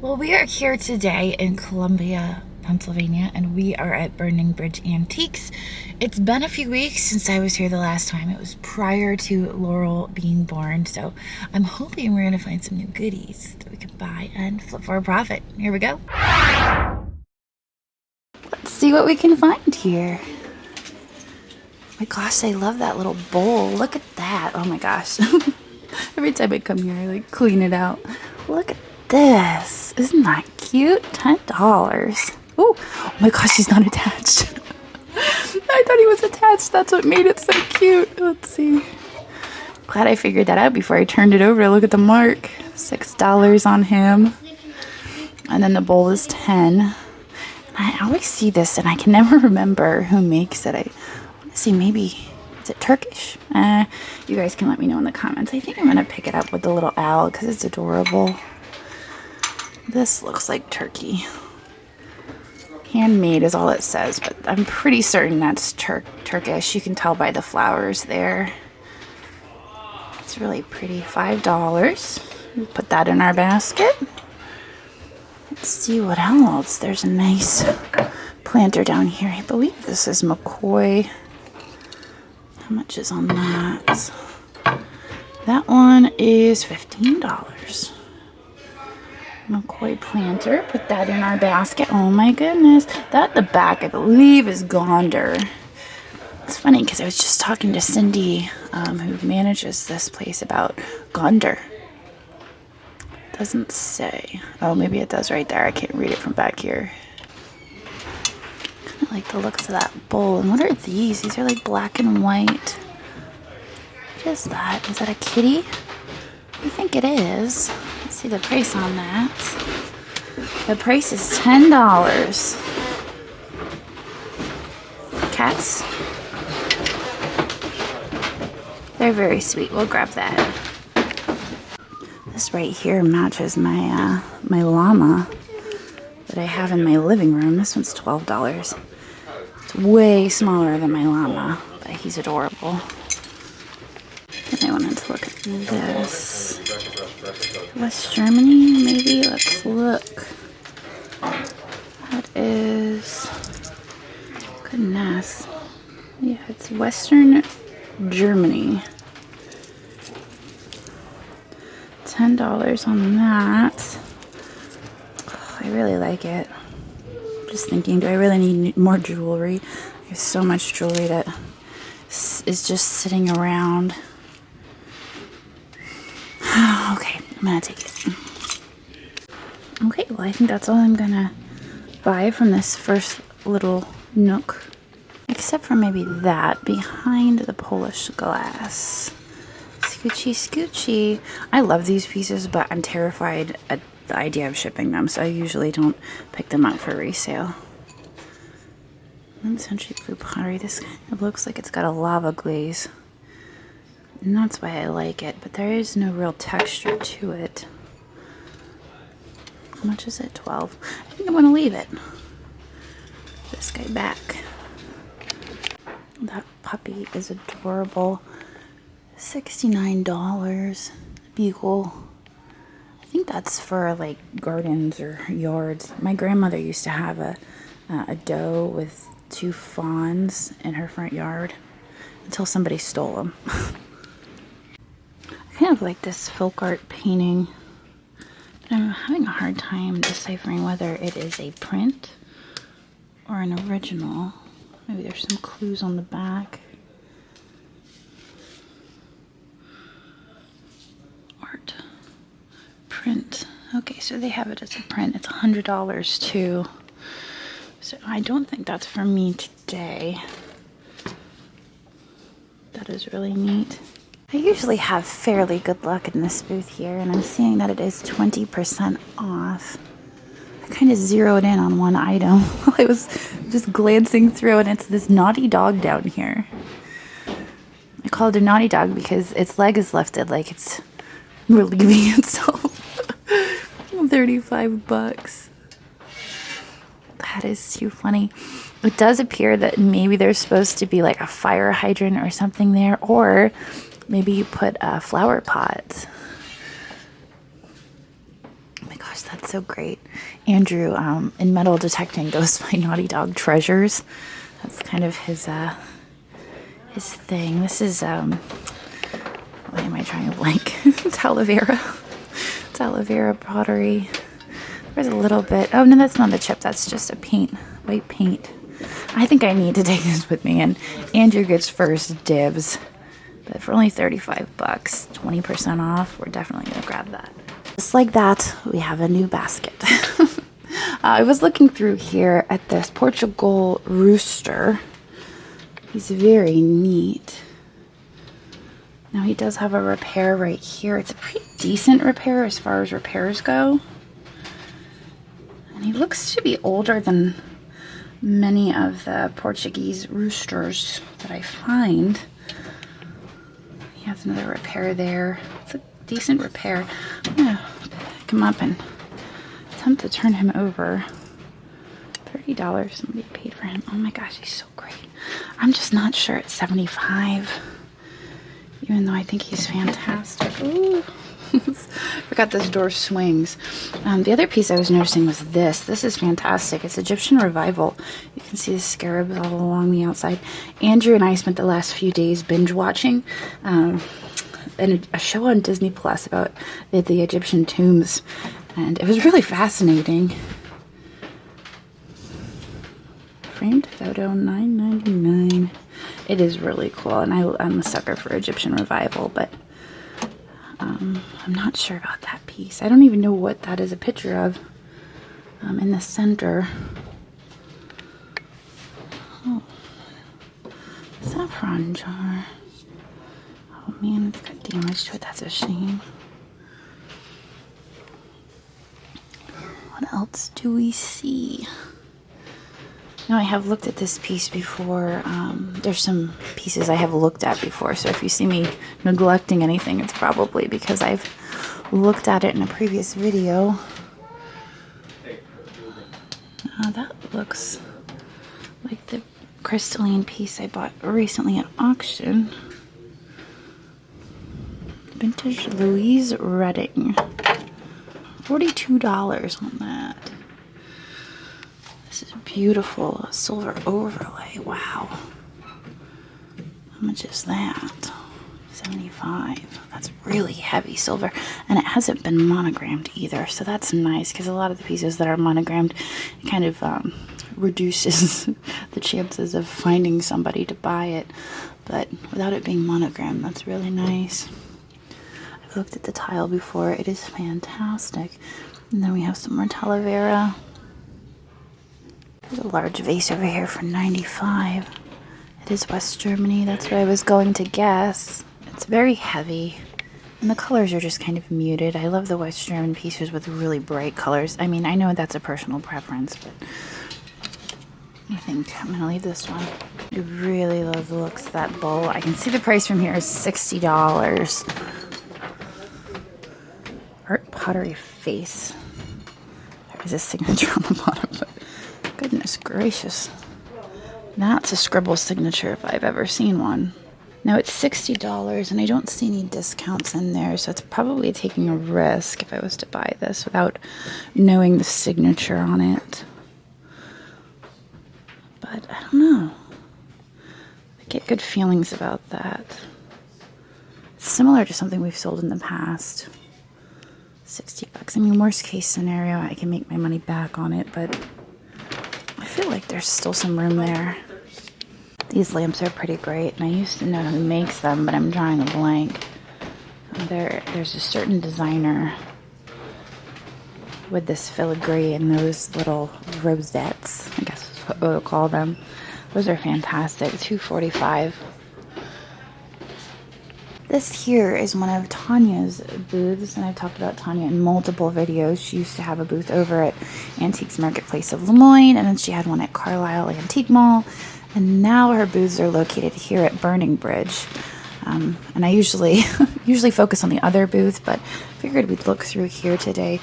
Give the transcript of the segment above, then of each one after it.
Well, we are here today in Columbia, Pennsylvania, and we are at Burning Bridge Antiques. It's been a few weeks since I was here the last time. It was prior to Laurel being born, so I'm hoping we're going to find some new goodies that we can buy and flip for a profit. Here we go. Let's see what we can find here. My gosh, I love that little bowl. Look at that. Oh my gosh. Every time I come here, I like clean it out. Look at this. Isn't that cute? $10. Oh my gosh, he's not attached. I thought he was attached. That's what made it so cute. Let's see. Glad I figured that out before I turned it over. Look at the mark. $6 on him. And then the bowl is 10. I always see this and I can never remember who makes it. I want to see, maybe, is it Turkish? You guys can let me know in the comments. I think I'm going to pick it up with the little owl because it's adorable. This looks like Turkey. Handmade is all it says, but I'm pretty certain that's Turkish. You can tell by the flowers there. It's really pretty. $5. We'll put that in our basket. Let's see what else. There's a nice planter down here. I believe this is McCoy. How much is on that? That one is $15. McCoy planter. Put that in our basket. Oh my goodness. That the back, I believe, is Gonder. It's funny because I was just talking to Cindy, who manages this place, about Gonder. Doesn't say. Oh, maybe it does right there. I can't read it from back here. I like the looks of that bowl. And what are these? These are like black and white. What is that? Is that a kitty? I think it is. Let's see the price on that. The price is $10. Cats. They're very sweet. We'll grab that. This right here matches my my llama that I have in my living room. This one's $12. It's way smaller than my llama, but he's adorable. And I wanted to look at this. West Germany, maybe? Let's look. That is... Goodness. Yeah, it's Western Germany. $10 on that. Oh, I really like it. Just thinking, do I really need more jewelry? There's so much jewelry that is just sitting around. Okay, I'm gonna take it. Okay, well, I think that's all I'm gonna buy from this first little nook. Except for maybe that behind the Polish glass. Scoochie, scoochie. I love these pieces, but I'm terrified at the idea of shipping them, so I usually don't pick them up for resale. Century blue pottery. This kind of looks like it's got a lava glaze. And that's why I like it, but there is no real texture to it. How much is it? 12. I think I'm going to leave it. This guy back. That puppy is adorable. $69. Bugle. I think that's for like gardens or yards. My grandmother used to have a doe with 2 fawns in her front yard until somebody stole them. I kind of like this folk art painting, but I'm having a hard time deciphering whether it is a print or an original. Maybe there's some clues on the back. Art. Print. Okay, so they have it as a print. It's $100 too. So I don't think that's for me today. That is really neat. I usually have fairly good luck in this booth here, and I'm seeing that it is 20% off. I kind of zeroed in on one item. I was just glancing through, and it's this naughty dog down here. I call it a naughty dog because its leg is lifted like it's relieving itself. $35. That is too funny. It does appear that maybe there's supposed to be like a fire hydrant or something there, or maybe you put a flower pot. Oh my gosh, That's so great. Andrew, in metal detecting, goes by Naughty Dog Treasures. That's kind of his thing. This is, why am I trying to blank? Talavera. Talavera pottery. There's a little bit. Oh, no, that's not the chip. That's just a paint, white paint. I think I need to take this with me, and Andrew gets first dibs. But for only 35 bucks, 20% off, we're definitely going to grab that. Just like that, we have a new basket. I was looking through here at this Portugal rooster. He's very neat. Now he does have a repair right here. It's a pretty decent repair as far as repairs go. And he looks to be older than many of the Portuguese roosters that I find. He has another repair there. It's a decent repair. I'm gonna pick him up and attempt to turn him over. $30 somebody paid for him. Oh my gosh, he's so great. I'm just not sure at 75, even though I think he's fantastic. Ooh. Forgot this door swings. The other piece I was noticing was this. This is fantastic. It's Egyptian Revival. You can see the scarabs all along the outside. Andrew and I spent the last few days binge watching a show on Disney Plus about the Egyptian tombs, and it was really fascinating. Framed photo, $9.99. It is really cool, and I'm a sucker for Egyptian Revival, but I'm not sure about that piece. I don't even know what that is a picture of in the center. Oh, saffron jar. Oh man, it's got damage to it. That's a shame. What else do we see? Now, I have looked at this piece before. There's some pieces I have looked at before, so if you see me neglecting anything, it's probably because I've looked at it in a previous video. That looks like the crystalline piece I bought recently at auction. Vintage Louise Redding. $42 on that. This is beautiful. Silver overlay. Wow. How much is that? 75. That's really heavy silver. And it hasn't been monogrammed either. So that's nice, because a lot of the pieces that are monogrammed kind of reduces the chances of finding somebody to buy it. But without it being monogrammed, that's really nice. I've looked at the tile before. It is fantastic. And then we have some more Talavera. There's a large vase over here for 95. It is West Germany. That's what I was going to guess. It's very heavy, and the colors are just kind of muted. I love the West German pieces with really bright colors. I mean, I know that's a personal preference, but I think I'm going to leave this one. I really love the looks of that bowl. I can see the price from here is $60. Art pottery face. There is a signature on the bottom, but goodness gracious. That's a scribble signature if I've ever seen one. Now it's $60, and I don't see any discounts in there, so it's probably taking a risk if I was to buy this without knowing the signature on it. But I don't know. I get good feelings about that. It's similar to something we've sold in the past. $60. I mean, worst case scenario, I can make my money back on it, but I feel like there's still some room there. These lamps are pretty great, and I used to know who makes them, but I'm drawing a blank. There's a certain designer with this filigree and those little rosettes, I guess is what we'll call them. Those are fantastic. $2.45. This here is one of Tanya's booths, and I've talked about Tanya in multiple videos. She used to have a booth over at Antiques Marketplace of Lemoyne, and then she had one at Carlisle Antique Mall, and now her booths are located here at Burning Bridge. And I usually focus on the other booth, but figured we'd look through here today.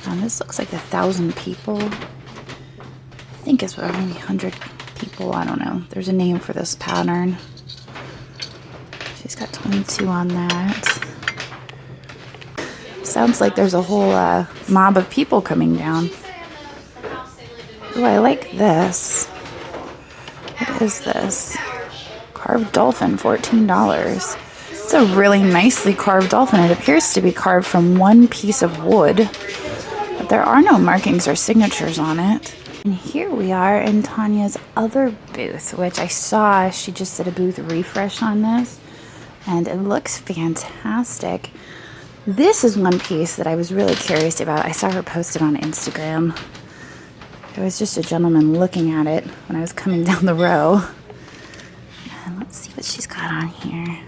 This looks like 1,000 people. I think it's maybe 100 people. I don't know. There's a name for this pattern. She's got 22 on that. Sounds like there's a whole mob of people coming down. Oh, I like this. What is this? Carved dolphin, $14. It's a really nicely carved dolphin. It appears to be carved from one piece of wood, but there are no markings or signatures on it. And here we are in Tanya's other booth, which I saw she just did a booth refresh on this, and it looks fantastic. This is one piece that I was really curious about. I saw her post it on Instagram. There was just a gentleman looking at it when I was coming down the row. And let's see what she's got on here.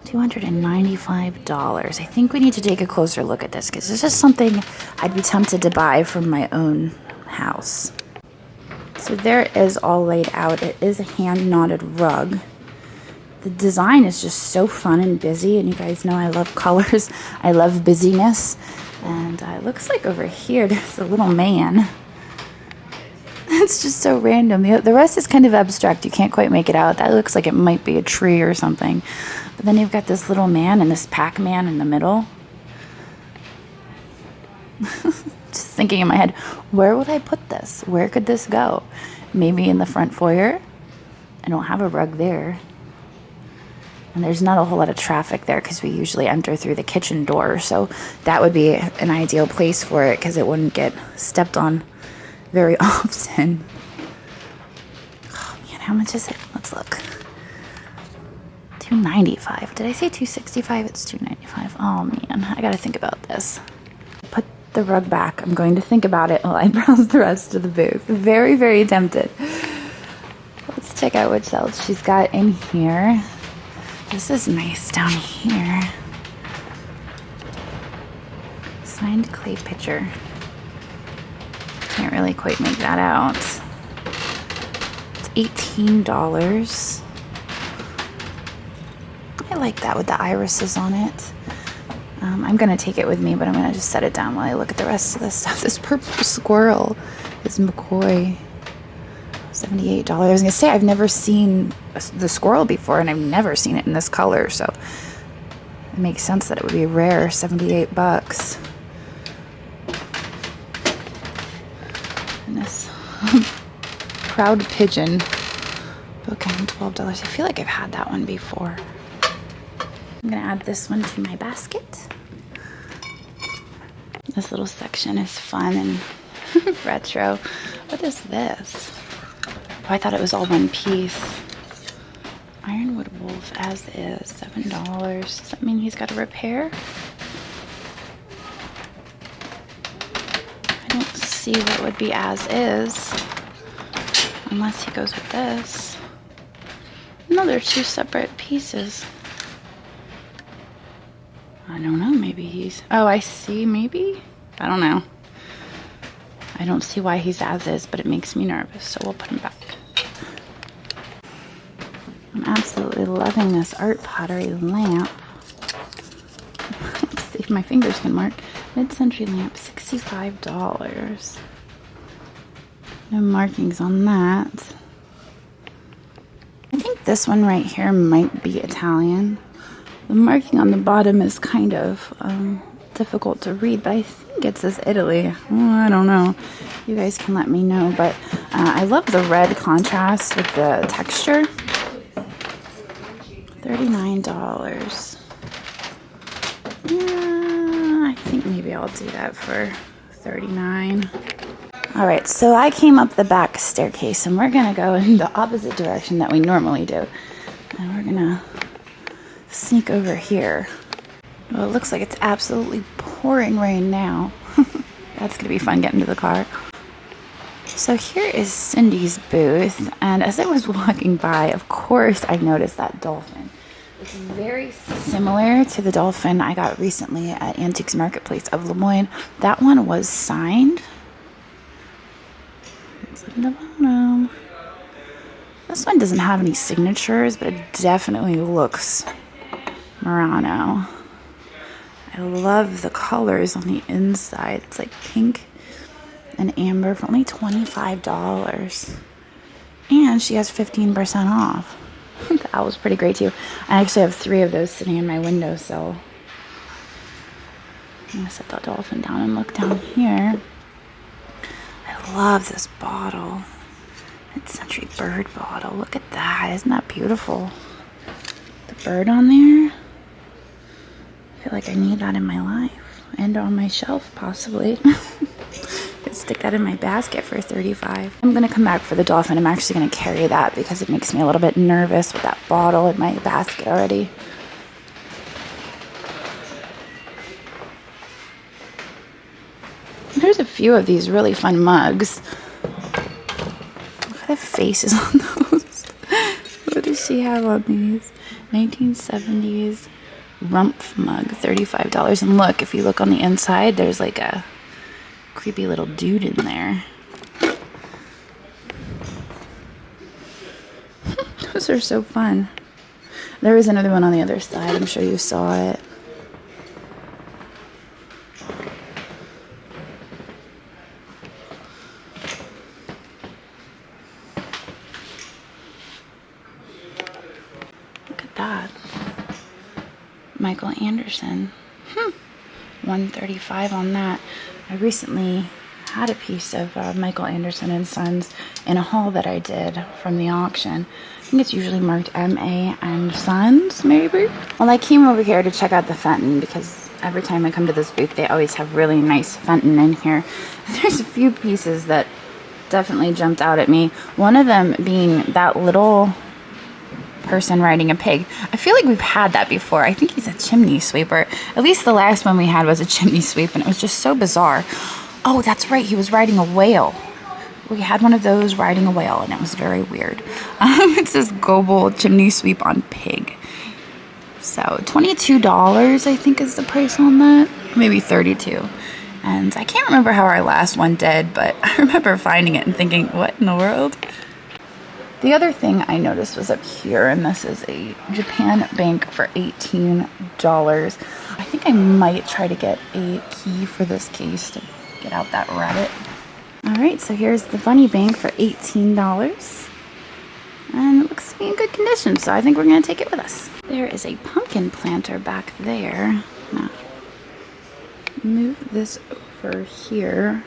$295. I think we need to take a closer look at this because this is something I'd be tempted to buy from my own house. So there it is all laid out. It is a hand knotted rug. The design is just so fun and busy, and you guys know I love colors. I love busyness. And it looks like over here there's a little man. It's just so random. The rest is kind of abstract. You can't quite make it out. That looks like it might be a tree or something. But then you've got this little man and this Pac-Man in the middle. Just thinking in my head, where would I put this? Where could this go? Maybe in the front foyer? I don't have a rug there. And there's not a whole lot of traffic there because we usually enter through the kitchen door. So that would be an ideal place for it because it wouldn't get stepped on very often. Oh man, how much is it? Let's look. $295. Did I say $265? It's $295. Oh man, I gotta think about this. Put the rug back. I'm going to think about it while I browse the rest of the booth. Very, very tempted. Let's check out what else she's got in here. This is nice down here. Signed clay pitcher. Can't really quite make that out. It's $18. I like that with the irises on it. I'm going to take it with me, but I'm going to just set it down while I look at the rest of this stuff. This purple squirrel is McCoy. $78. I was going to say, I've never seen the squirrel before, and I've never seen it in this color, so it makes sense that it would be rare. $78. And this proud pigeon bookend, $12. I feel like I've had that one before. I'm going to add this one to my basket. This little section is fun and retro. What is this? Oh, I thought it was all one piece. Ironwood Wolf as is, $7. Does that mean he's got a repair? I don't see what would be as is, unless he goes with this. No, they're two separate pieces. I don't know, maybe he's... Oh, I see, maybe? I don't know. I don't see why he's as is, but it makes me nervous, so we'll put him back. I'm absolutely loving this art pottery lamp. Let's see if my fingers can mark. Mid-century lamp, $65. No markings on that. I think this one right here might be Italian. The marking on the bottom is kind of difficult to read, but I think it says Italy. Oh, I don't know. You guys can let me know, but I love the red contrast with the texture. $39. Yeah, I think maybe I'll do that for $39. All right, so I came up the back staircase, and we're gonna go in the opposite direction that we normally do. And we're gonna sneak over here. Well, it looks like it's absolutely pouring rain now. That's gonna be fun getting to the car. So here is Cindy's booth, and as I was walking by, of course I noticed that dolphin. It's very similar to the dolphin I got recently at Antiques Marketplace of Lemoyne. That one was signed. Let's look at the bottom. This one doesn't have any signatures, but it definitely looks Murano. I love the colors on the inside. It's like pink and amber for only $25. And she has 15% off. That was pretty great too. I actually have 3 of those sitting in my windowsill. I'm gonna set the dolphin down and look down here. I love this bottle. It's Century Bird bottle. Look at that. Isn't that beautiful? The bird on there. I feel like I need that in my life and on my shelf, possibly. Could stick that in my basket for $35. I'm gonna come back for the dolphin. I'm actually gonna carry that because it makes me a little bit nervous with that bottle in my basket already. There's a few of these really fun mugs. Look at the faces on those. What does she have on these? 1970s Rumpf mug, $35. And look, if you look on the inside, there's like a creepy little dude in there. Those are so fun. There is another one on the other side. I'm sure you saw it. Look at that. Michael Anderson. $135 on that. I recently had a piece of Michael Anderson and Sons in a haul that I did from the auction. I think it's usually marked MA and Sons, maybe? Well, I came over here to check out the Fenton because every time I come to this booth, they always have really nice Fenton in here. And there's a few pieces that definitely jumped out at me. One of them being that little person riding a pig. I feel like we've had that before. I think he's a chimney sweeper. At least the last one we had was a chimney sweep, and it was just so bizarre. Oh, that's right. He was riding a whale. We had one of those riding a whale, and it was very weird. It says Goebel chimney sweep on pig. So $22, I think, is the price on that. Maybe $32. And I can't remember how our last one did, but I remember finding it and thinking, what in the world? The other thing I noticed was up here, and this is a Japan Bank for $18. I think I might try to get a key for this case to get out that rabbit. All right, so here's the Bunny Bank for $18. And it looks to be in good condition, so I think we're gonna take it with us. There is a pumpkin planter back there. Now, move this over here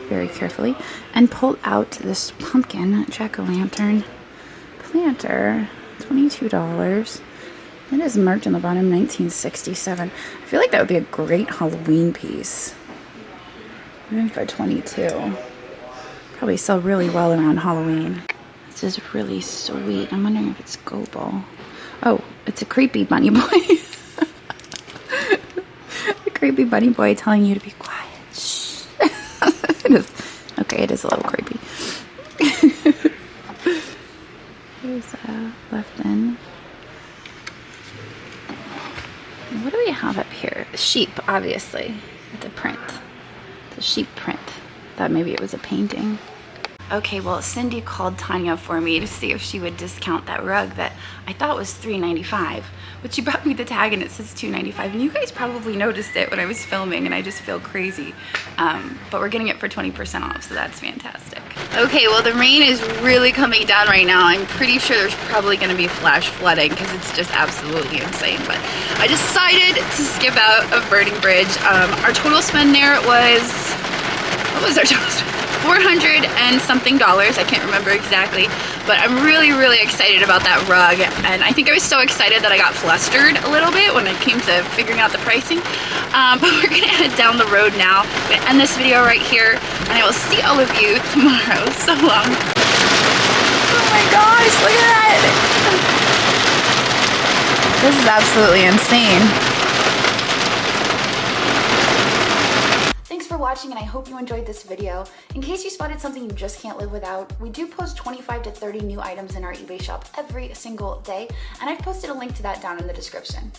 very carefully and pull out this pumpkin jack-o'-lantern planter. $22. It is marked on the bottom 1967. I feel like that would be a great Halloween piece. Even for $22. Probably sell really well around Halloween. This is really sweet. I'm wondering if it's Goebel. Oh, it's a creepy bunny boy. A creepy bunny boy telling you to be quiet. Shh. It is. Okay, it is a little creepy. Here's left in. What do we have up here? Sheep, obviously. It's a print. It's a sheep print. Thought maybe it was a painting. Okay, well, Cindy called Tanya for me to see if she would discount that rug that I thought was $3.95, but she brought me the tag and it says $2.95, and you guys probably noticed it when I was filming, and I just feel crazy. But we're getting it for 20% off, so that's fantastic. Okay, well, the rain is really coming down right now. I'm pretty sure there's probably gonna be flash flooding because it's just absolutely insane, but I decided to skip out of Birding Bridge. Our total spend there was, what was our total spend? $400 and something. I can't remember exactly, but I'm really, really excited about that rug, and I think I was so excited that I got flustered a little bit when it came to figuring out the pricing. But we're gonna head down the road now. I'm gonna end this video right here, and I will see all of you tomorrow. So long. Oh my gosh, look at that! This is absolutely insane. For watching, and I hope you enjoyed this video. In case you spotted something you just can't live without, we do post 25 to 30 new items in our eBay shop every single day, and I've posted a link to that down in the description.